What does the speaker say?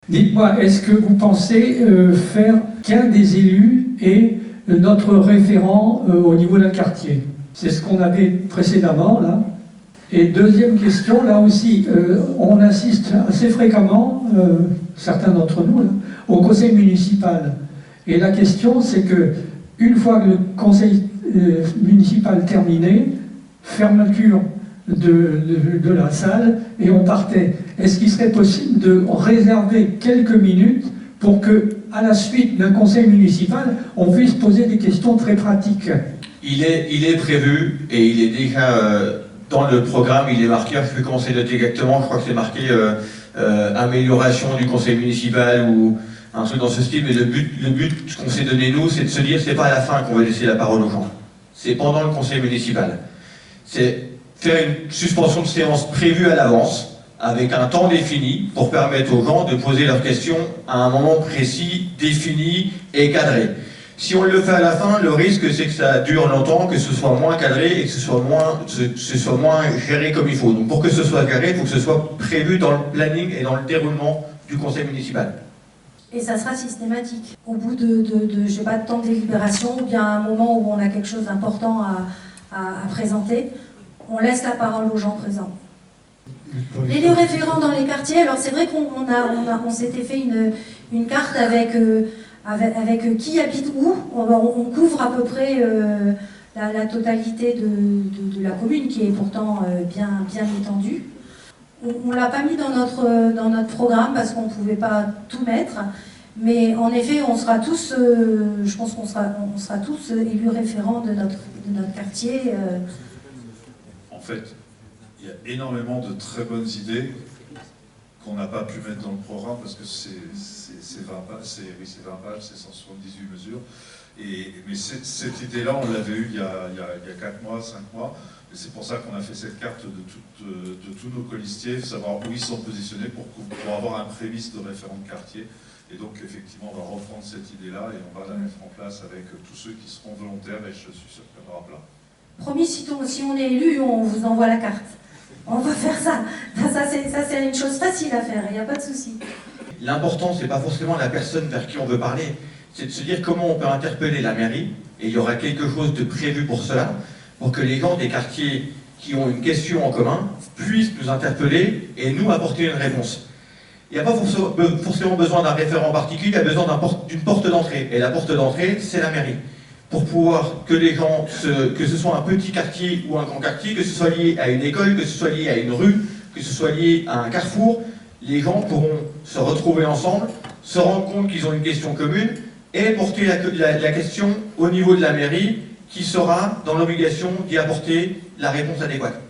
Dites-moi, est-ce que vous pensez faire qu'un des élus ait notre référent au niveau d'un quartier? C'est ce qu'on avait précédemment, là. Et deuxième question, là aussi, on assiste assez fréquemment, certains d'entre nous, là, au conseil municipal. Et la question, c'est que une fois que le conseil municipal terminé, fermeture de la salle et on partait. Est-ce qu'il serait possible de réserver quelques minutes pour que, à la suite d'un conseil municipal, on puisse poser des questions très pratiques? Il est prévu et il est déjà dans le programme, il est marqué, je peux commencer à noter exactement, je crois que c'est marqué amélioration du conseil municipal ou un truc dans ce style, mais le but qu'on s'est donné nous, c'est de se dire, c'est pas à la fin qu'on va laisser la parole aux gens, c'est pendant le conseil municipal. C'est faire une suspension de séance prévue à l'avance, avec un temps défini, pour permettre aux gens de poser leurs questions à un moment précis, défini et cadré. Si on le fait à la fin, le risque c'est que ça dure longtemps, que ce soit moins cadré et que ce soit moins géré comme il faut. Donc pour que ce soit géré, il faut que ce soit prévu dans le planning et dans le déroulement du conseil municipal. Et ça sera systématique. Au bout de je sais pas, de temps de délibération, ou bien à un moment où on a quelque chose d'important à présenter, on laisse la parole aux gens présents. Les référents dans les quartiers, alors c'est vrai qu'on s'était fait une carte avec qui habite où. On couvre à peu près la totalité de la commune, qui est pourtant bien étendue. On ne l'a pas mis dans notre programme parce qu'on ne pouvait pas tout mettre, mais en effet, on sera tous, je pense qu'on sera tous élus référents de notre quartier. En fait, il y a énormément de très bonnes idées qu'on n'a pas pu mettre dans le programme parce que c'est 20 pages, c'est 178 mesures. Mais cette idée-là, on l'avait eue il y a 4 mois, 5 mois. Et c'est pour ça qu'on a fait cette carte de tous nos colistiers, savoir où ils sont positionnés pour avoir un prémisse de référent de quartier. Et donc, effectivement, on va reprendre cette idée-là et on va la mettre en place avec tous ceux qui seront volontaires, et je suis sûr qu'il y en aura plein. Promis, si on est élu, on vous envoie la carte. On va faire ça. Ça c'est une chose facile à faire, il n'y a pas de souci. L'important, c'est pas forcément la personne vers qui on veut parler, c'est de se dire comment on peut interpeller la mairie, et il y aura quelque chose de prévu pour cela, pour que les gens des quartiers qui ont une question en commun puissent nous interpeller et nous apporter une réponse. Il n'y a pas forcément besoin d'un référent particulier, il y a besoin d'une porte d'entrée. Et la porte d'entrée, c'est la mairie. Pour pouvoir que les gens, que ce soit un petit quartier ou un grand quartier, que ce soit lié à une école, que ce soit lié à une rue, que ce soit lié à un carrefour, les gens pourront se retrouver ensemble, se rendre compte qu'ils ont une question commune et porter la question au niveau de la mairie qui sera dans l'obligation d'y apporter la réponse adéquate.